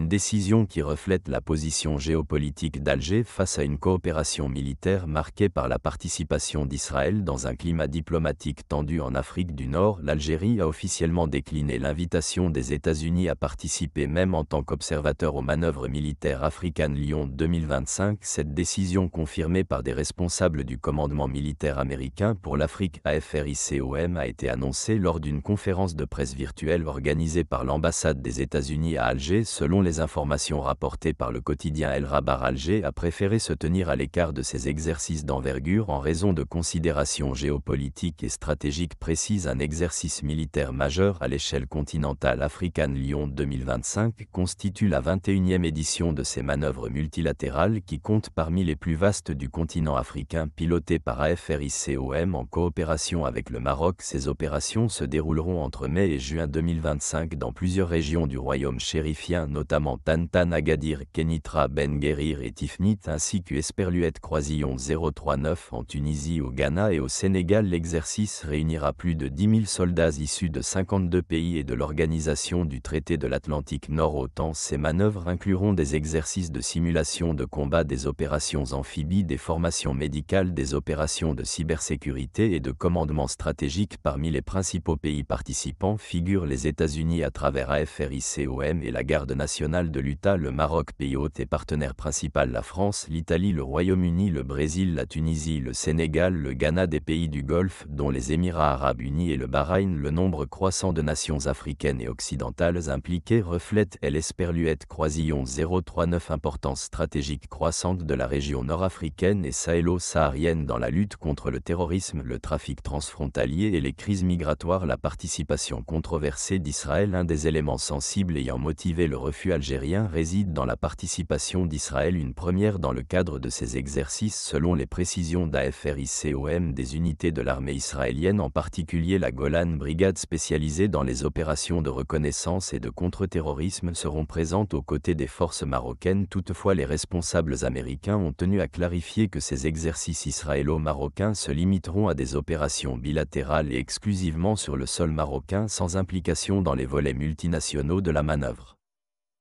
une décision qui reflète la position géopolitique d'Alger face à une coopération militaire marquée par la participation d'Israël dans un climat diplomatique tendu en Afrique du Nord. L'Algérie a officiellement décliné l'invitation des États-Unis à participer même en tant qu'observateur aux manœuvres militaires African Lion 2025. Cette décision confirmée par des responsables du commandement militaire américain pour l'Afrique AFRICOM a été annoncée lors d'une conférence de presse virtuelle organisée par l'ambassade des États-Unis à Alger. Selon les informations rapportées par le quotidien El Rabar, Alger a préféré se tenir à l'écart de ces exercices d'envergure en raison de considérations géopolitiques et stratégiques précises. Un exercice militaire majeur à l'échelle continentale African Lion 2025 constitue la 21e édition de ces manœuvres multilatérales qui comptent parmi les plus vastes du continent africain, pilotées par AFRICOM en coopération avec le Maroc. Ces opérations se dérouleront entre mai et juin 2025 dans plusieurs régions du royaume chérifien, notamment Tantan, Agadir, Kenitra, Ben Guerir et Tifnit, ainsi que Esperluette-Croisillon 039 en Tunisie, au Ghana et au Sénégal. L'exercice réunira plus de 10 000 soldats issus de 52 pays et de l'Organisation du traité de l'Atlantique Nord OTAN. Ces manœuvres incluront des exercices de simulation de combat, des opérations amphibies, des formations médicales, des opérations de cybersécurité et de commandement stratégique. Parmi les principaux pays participants figurent les États-Unis à travers AFRICOM et la Garde nationale de l'Utah, le Maroc, pays hôte et partenaire principal, la France, l'Italie, le Royaume-Uni, le Brésil, la Tunisie, le Sénégal, le Ghana, des pays du Golfe, dont les Émirats arabes unis et le Bahreïn. Le nombre croissant de nations africaines et occidentales impliquées reflète l'Esperluette-Croisillon 039, importance stratégique croissante de la région nord-africaine et sahélo-saharienne dans la lutte contre le terrorisme, le trafic transfrontalier et les crises migratoires. La participation controversée d'Israël, un des éléments sensibles ayant motivé le refus algérien, réside dans la participation d'Israël, une première dans le cadre de ces exercices. Selon les précisions d'AFRICOM, des unités de l'armée israélienne, en particulier la Golan Brigade spécialisée dans les opérations de reconnaissance et de contre-terrorisme, seront présentes aux côtés des forces marocaines. Toutefois, les responsables américains ont tenu à clarifier que ces exercices israélo-marocains se limiteront à des opérations bilatérales et exclusivement sur le sol marocain, sans implication dans les volets multinationaux de la manœuvre.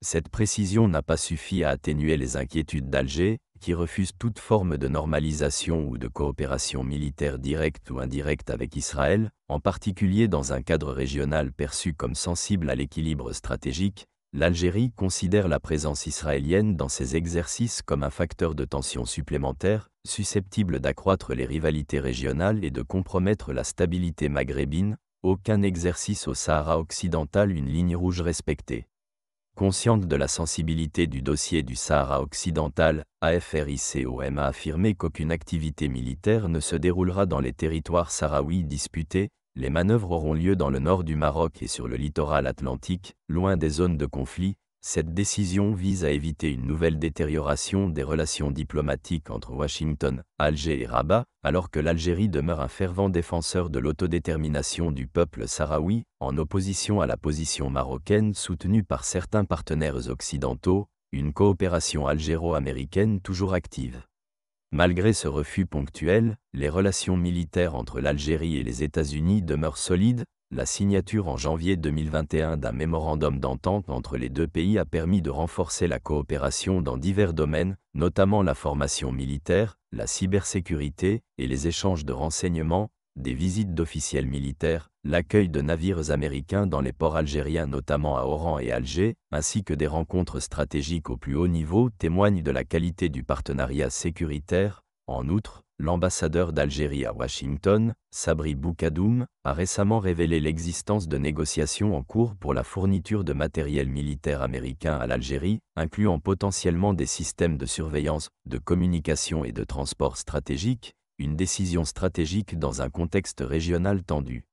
Cette précision n'a pas suffi à atténuer les inquiétudes d'Alger, qui refuse toute forme de normalisation ou de coopération militaire directe ou indirecte avec Israël, en particulier dans un cadre régional perçu comme sensible à l'équilibre stratégique. L'Algérie considère la présence israélienne dans ces exercices comme un facteur de tension supplémentaire, susceptible d'accroître les rivalités régionales et de compromettre la stabilité maghrébine. Aucun exercice au Sahara occidental, une ligne rouge respectée. Consciente de la sensibilité du dossier du Sahara occidental, AFRICOM a affirmé qu'aucune activité militaire ne se déroulera dans les territoires sahraouis disputés. Les manœuvres auront lieu dans le nord du Maroc et sur le littoral atlantique, loin des zones de conflit. Cette décision vise à éviter une nouvelle détérioration des relations diplomatiques entre Washington, Alger et Rabat, alors que l'Algérie demeure un fervent défenseur de l'autodétermination du peuple sahraoui, en opposition à la position marocaine soutenue par certains partenaires occidentaux, une coopération algéro-américaine toujours active. Malgré ce refus ponctuel, les relations militaires entre l'Algérie et les États-Unis demeurent solides. La signature en janvier 2021 d'un mémorandum d'entente entre les deux pays a permis de renforcer la coopération dans divers domaines, notamment la formation militaire, la cybersécurité et les échanges de renseignements, des visites d'officiels militaires, l'accueil de navires américains dans les ports algériens notamment à Oran et Alger, ainsi que des rencontres stratégiques au plus haut niveau témoignent de la qualité du partenariat sécuritaire. En outre, l'ambassadeur d'Algérie à Washington, Sabri Boukadoum, a récemment révélé l'existence de négociations en cours pour la fourniture de matériel militaire américain à l'Algérie, incluant potentiellement des systèmes de surveillance, de communication et de transport stratégique, une décision stratégique dans un contexte régional tendu.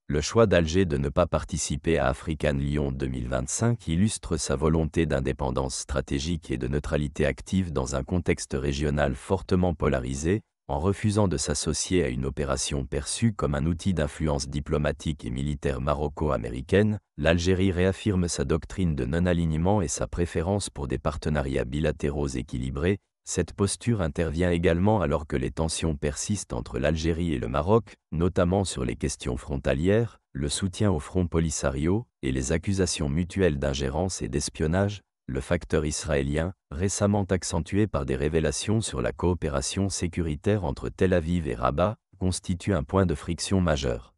Le choix d'Alger de ne pas participer à African Lion 2025 illustre sa volonté d'indépendance stratégique et de neutralité active dans un contexte régional fortement polarisé. En refusant de s'associer à une opération perçue comme un outil d'influence diplomatique et militaire maroco-américaine, l'Algérie réaffirme sa doctrine de non-alignement et sa préférence pour des partenariats bilatéraux équilibrés. Cette posture intervient également alors que les tensions persistent entre l'Algérie et le Maroc, notamment sur les questions frontalières, le soutien au Front Polisario et les accusations mutuelles d'ingérence et d'espionnage. Le facteur israélien, récemment accentué par des révélations sur la coopération sécuritaire entre Tel Aviv et Rabat, constitue un point de friction majeur.